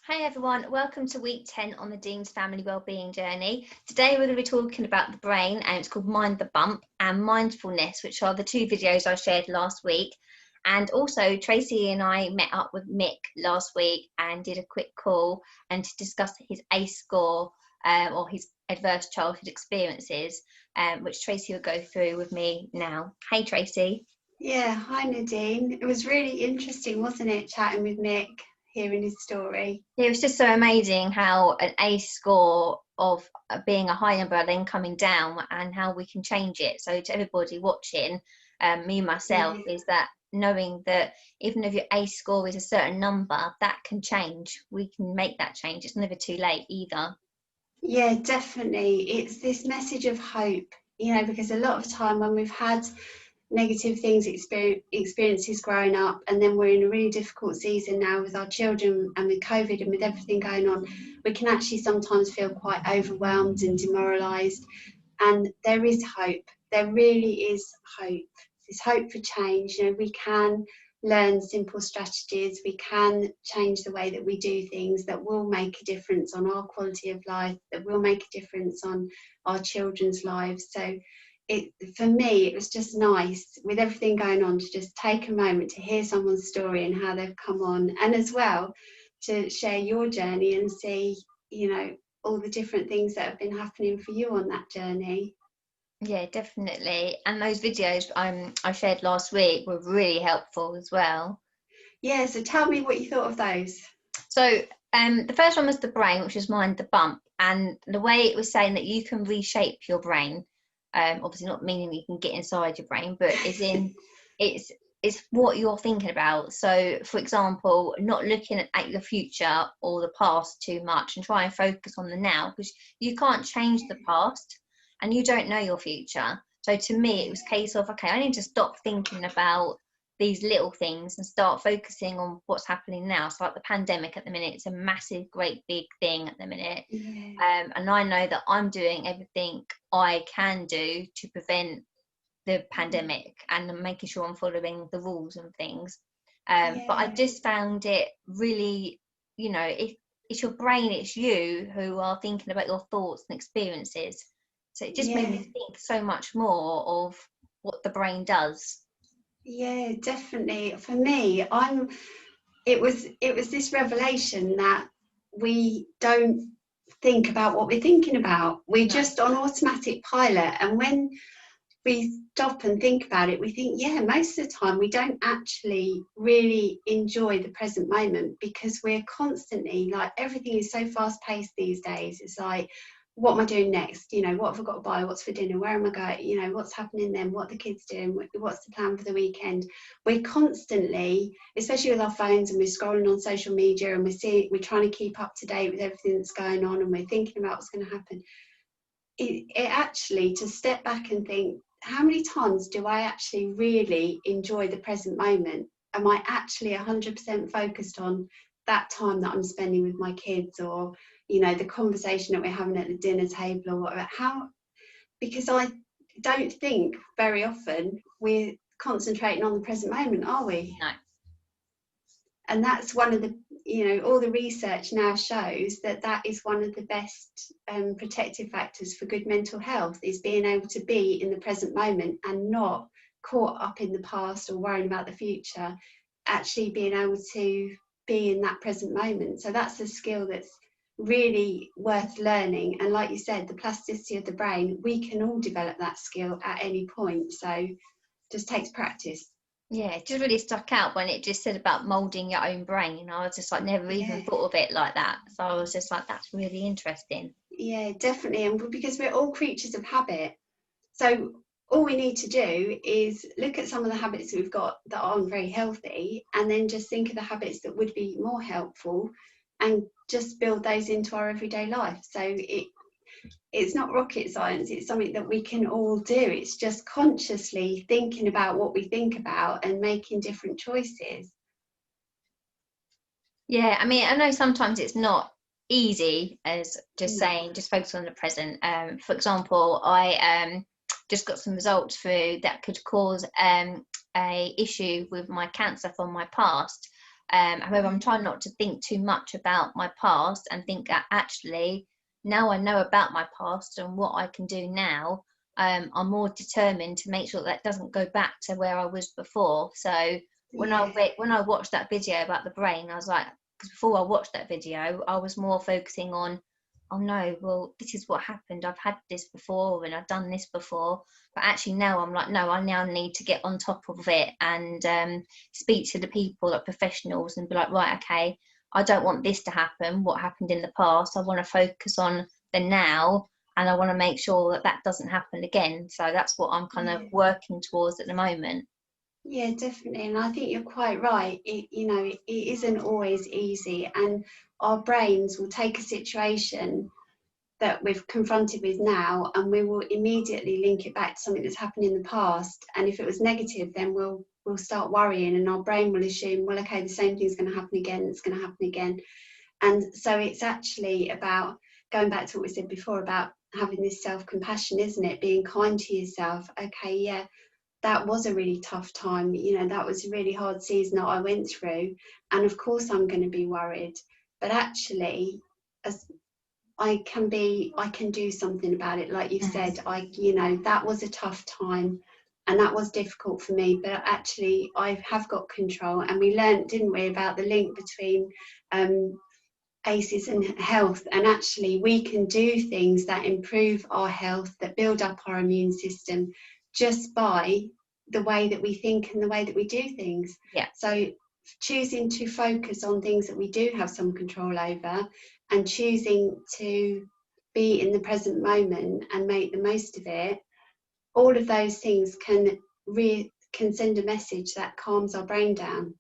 Hi everyone, welcome to week 10 on the Dean's Family Wellbeing Journey. Today we're going to be talking about the brain, and it's called Mind the Bump and Mindfulness, which are the two videos I shared last week. And also Tracy and I met up with Mick last week and did a quick call and to discuss his ACE score or his adverse childhood experiences, which Tracy will go through with me now. Hey Tracy. Yeah, hi Nadine. It was really interesting, wasn't it, chatting with Mick, hearing his story. It was just so amazing how an ACE score of being a high number then coming down and how we can change it. So to everybody watching, me myself, Yeah. is that knowing that even if your ACE score is a certain number, that can change. We can make that change. It's never too late either. Yeah, definitely. It's this message of hope, because a lot of time when we've had negative things, experiences growing up, and then we're in a really difficult season now with our children and with COVID and with everything going on, we can actually sometimes feel quite overwhelmed and demoralised. And there is hope. There really is hope. There's hope for change. We can learn simple strategies. We can change the way that we do things that will make a difference on our quality of life, that will make a difference on our children's lives. So for me, it was just nice with everything going on to just take a moment to hear someone's story and how they've come on, and as well to share your journey and see, all the different things that have been happening for you on that journey. Yeah, definitely. And those videos I shared last week were really helpful as well. Yeah, so tell me what you thought of those. So the first one was the brain, which was Mind the Bump, and the way it was saying that you can reshape your brain. Obviously, not meaning you can get inside your brain, but is in it's what you're thinking about. So, for example, not looking at the future or the past too much, and try and focus on the now, because you can't change the past, and you don't know your future. So, to me, it was a case of okay, I need to stop thinking about these little things and start focusing on what's happening now. So like the pandemic at the minute, it's a massive, great big thing at the minute. Yeah, And I know that I'm doing everything I can do to prevent the pandemic and making sure I'm following the rules and things. But I yeah, just found it really, if it's your brain, it's you who are thinking about your thoughts and experiences. So it just made yeah, me think so much more of what the brain does. yeah, definitely. For me, it was this revelation that we don't think about what we're thinking about. We're No. just on automatic pilot, and when we stop and think about it, we think, yeah, most of the time we don't actually really enjoy the present moment because we're constantly like, everything is so fast paced these days. It's like, what am I doing next? What have I got to buy? What's for dinner? Where am I going? What's happening then? What are the kids doing? What's the plan for the weekend? We're constantly, especially with our phones, and we're scrolling on social media, and we're trying to keep up to date with everything that's going on, and we're thinking about what's going to happen. It actually, to step back and think, how many times do I actually really enjoy the present moment? Am I actually 100% focused on that time that I'm spending with my kids, or the conversation that we're having at the dinner table, or whatever? Because I don't think very often we're concentrating on the present moment, are we? No. And that's one of the, all the research now shows that that is one of the best protective factors for good mental health, is being able to be in the present moment and not caught up in the past or worrying about the future, actually being able to be in that present moment. So that's a skill that's really worth learning. And like you said, the plasticity of the brain, we can all develop that skill at any point. So it just takes practice. Yeah, it just really stuck out when it just said about molding your own brain. I was just like, never even Yeah. thought of it like that. So I was just like, that's really interesting. Yeah, definitely. And because we're all creatures of habit. So all we need to do is look at some of the habits that we've got that aren't very healthy, and then just think of the habits that would be more helpful and just build those into our everyday life. So it's not rocket science, it's something that we can all do. It's just consciously thinking about what we think about and making different choices. Yeah, I mean, I know sometimes it's not easy as just No. saying, just focus on the present. For example, I just got some results through that could cause a issue with my cancer from my past. However, I'm trying not to think too much about my past and think that actually now I know about my past and what I can do now. I'm more determined to make sure that doesn't go back to where I was before. So when I watched that video about the brain, I was like, because before I watched that video, I was more focusing on, oh no, well, this is what happened. I've had this before and I've done this before. But actually now I'm like, no, I now need to get on top of it and speak to the people, like professionals, and be like, right, okay, I don't want this to happen. What happened in the past? I want to focus on the now, and I want to make sure that that doesn't happen again. So that's what I'm kind of working towards at the moment. Yeah, definitely. And I think you're quite right. It isn't always easy. And our brains will take a situation that we've confronted with now, and we will immediately link it back to something that's happened in the past. And if it was negative, then we'll start worrying, and our brain will assume, well, okay, the same thing's going to happen again, it's going to happen again. And so it's actually about going back to what we said before about having this self-compassion, isn't it? Being kind to yourself. Okay, yeah, that was a really tough time. That was a really hard season that I went through. And of course I'm going to be worried. But actually, as I can do something about it. Like you've said, that was a tough time and that was difficult for me, but actually I have got control. And we learned, didn't we, about the link between ACEs and health, and actually we can do things that improve our health, that build up our immune system, just by the way that we think and the way that we do things. Yeah. So choosing to focus on things that we do have some control over, and choosing to be in the present moment and make the most of it, all of those things can send a message that calms our brain down.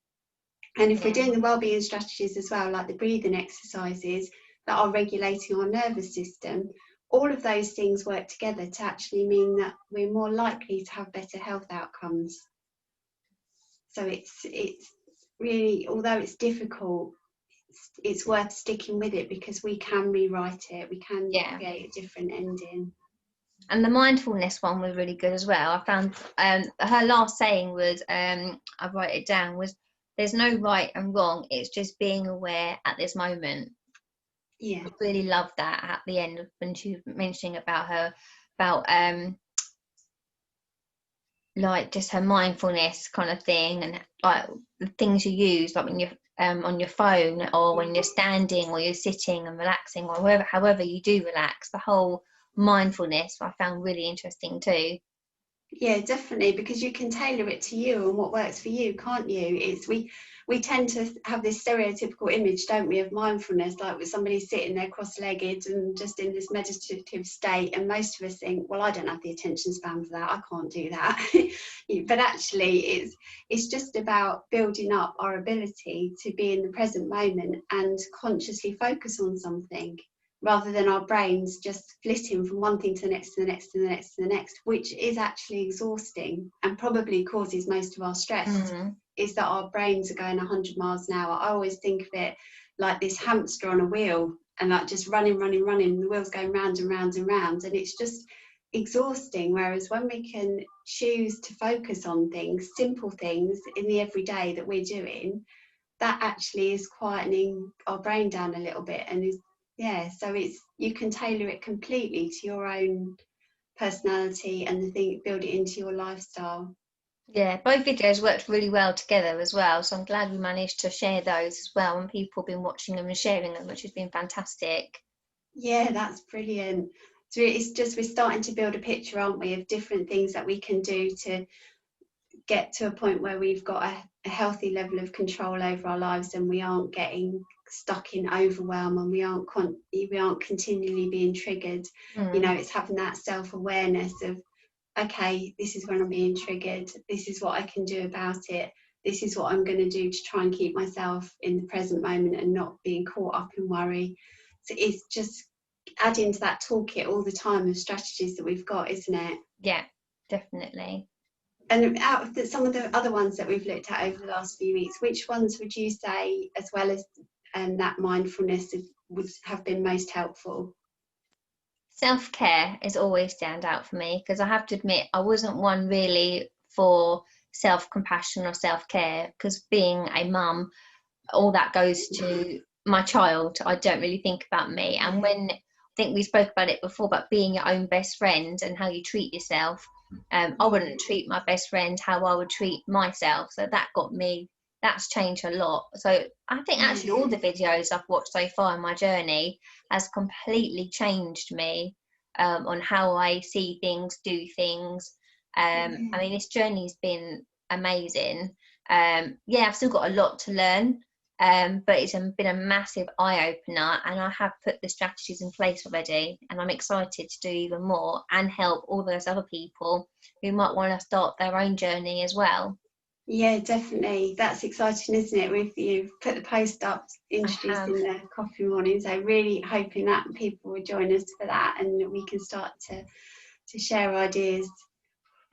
And if we're doing the wellbeing strategies as well, like the breathing exercises that are regulating our nervous system, all of those things work together to actually mean that we're more likely to have better health outcomes. So it's really, although it's difficult, it's worth sticking with it, because we can rewrite it, we can create a different ending. And the mindfulness one was really good as well. I found her last saying was, I write it down, was, there's no right and wrong, it's just being aware at this moment. Yeah, I really love that at the end when she was mentioning about like just her mindfulness kind of thing, and like the things you use, like when you're on your phone, or when you're standing or you're sitting and relaxing, or however you do relax, the whole mindfulness I found really interesting too. Yeah, definitely, because you can tailor it to you and what works for you, can't you? It's we tend to have this stereotypical image, don't we, of mindfulness, like with somebody sitting there cross-legged and just in this meditative state, and most of us think, well, I don't have the attention span for that, I can't do that. But actually it's just about building up our ability to be in the present moment and consciously focus on something, rather than our brains just flitting from one thing to the next, to the next, to the next, to the next, which is actually exhausting and probably causes most of our stress. Is that our brains are going 100 miles an hour. I always think of it like this hamster on a wheel, and like just running, the wheel's going round and round and round, and it's just exhausting. Whereas when we can choose to focus on things, simple things in the everyday that we're doing, that actually is quietening our brain down a little bit. And is so you can tailor it completely to your own personality and build it into your lifestyle. Yeah, both videos worked really well together as well, so I'm glad we managed to share those as well, and people have been watching them and sharing them, which has been fantastic. Yeah, that's brilliant. So it's just, we're starting to build a picture, aren't we, of different things that we can do to get to a point where we've got a healthy level of control over our lives, and we aren't getting stuck in overwhelm, and we aren't continually being triggered. It's having that self-awareness of, okay, this is when I'm being triggered, this is what I can do about it, this is what I'm going to do to try and keep myself in the present moment and not being caught up in worry. So it's just adding to that toolkit all the time of strategies that we've got, isn't it? Yeah, definitely. And out of some of the other ones that we've looked at over the last few weeks, which ones would you say, as well as that mindfulness, would have been most helpful? Self-care is always stand out for me, because I have to admit I wasn't one really for self-compassion or self-care, because being a mum, all that goes to my child. I don't really think about me. And when I think we spoke about it before, about being your own best friend and how you treat yourself, I wouldn't treat my best friend how I would treat myself. So that's changed a lot. So I think actually all the videos I've watched so far in my journey has completely changed me, on how I see things, do things. I mean, this journey's been amazing. I've still got a lot to learn, but it's been a massive eye-opener, and I have put the strategies in place already, and I'm excited to do even more and help all those other people who might want to start their own journey as well. Yeah, definitely. That's exciting, isn't it? With you put the post up introducing the coffee morning, so really hoping that people will join us for that, and we can start to share ideas.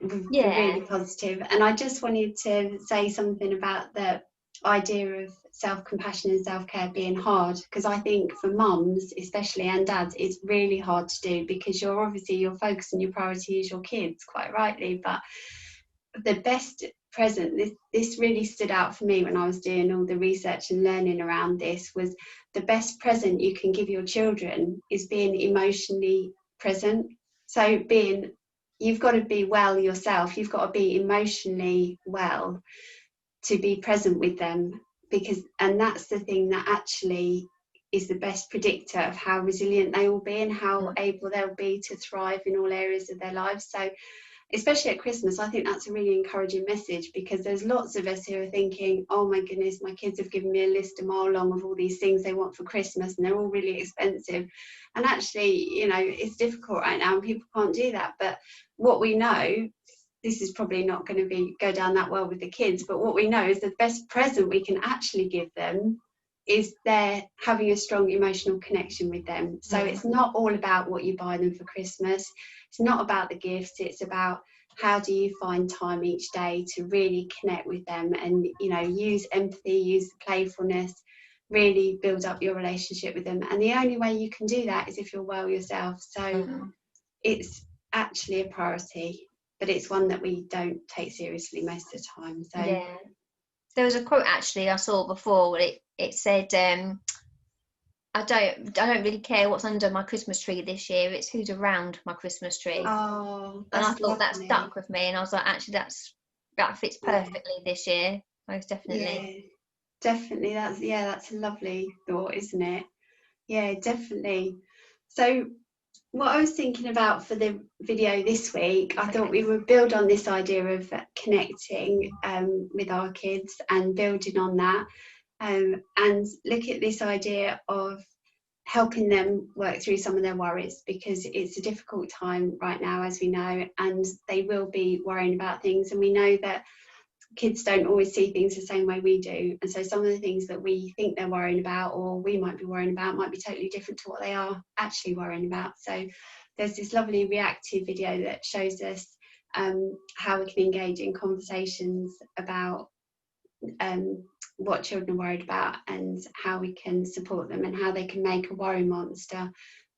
Really positive. And I just wanted to say something about the idea of self-compassion and self-care being hard, because I think for mums especially, and dads, it's really hard to do, because you're obviously your focus and your priority is your kids, quite rightly, but the best present, this really stood out for me when I was doing all the research and learning around this, was the best present you can give your children is being emotionally present. So you've got to be well yourself, you've got to be emotionally well to be present with them, and that's the thing that actually is the best predictor of how resilient they will be and how able they'll be to thrive in all areas of their lives. So especially at Christmas, I think that's a really encouraging message, because there's lots of us who are thinking, oh my goodness, my kids have given me a list a mile long of all these things they want for Christmas and they're all really expensive. And actually, it's difficult right now and people can't do that. But what we know, this is probably not going to go down that well with the kids, but what we know is the best present we can actually give them is they're having a strong emotional connection with them. So it's not all about what you buy them for Christmas. It's not about the gifts. It's about how do you find time each day to really connect with them and, use empathy, use the playfulness, really build up your relationship with them. And the only way you can do that is if you're well yourself. So it's actually a priority, but it's one that we don't take seriously most of the time. So there was a quote actually I saw before where it said, I don't really care what's under my Christmas tree this year, it's who's around my Christmas tree. Oh, and I thought that stuck with me, and I was like, actually that fits perfectly this year, most definitely. Definitely. That's a lovely thought, isn't it? Yeah, definitely. So what I was thinking about for the video this week, I thought we would build on this idea of connecting with our kids and building on that, and look at this idea of helping them work through some of their worries, because it's a difficult time right now, as we know, and they will be worrying about things, and we know that kids don't always see things the same way we do, and so some of the things that we think they're worrying about or we might be worrying about might be totally different to what they are actually worrying about. So there's this lovely reactive video that shows us how we can engage in conversations about what children are worried about and how we can support them, and how they can make a worry monster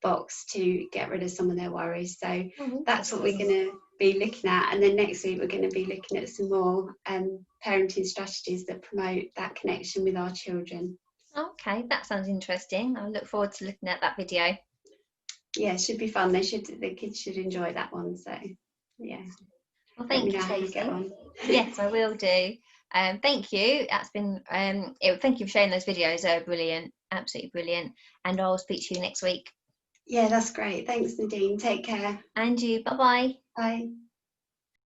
box to get rid of some of their worries. So that's what we're going to be looking at, and then next week we're going to be looking at some more parenting strategies that promote that connection with our children. Okay, that sounds interesting. I look forward to looking at that video. Yeah, it should be fun. The kids should enjoy that one. So yeah. Well, thank you, Tracy. Yes, I will do. Thank you. That's been thank you for sharing those videos. They're brilliant, absolutely brilliant. And I'll speak to you next week. Yeah, that's great. Thanks, Nadine. Take care. And you. Bye-bye. Bye.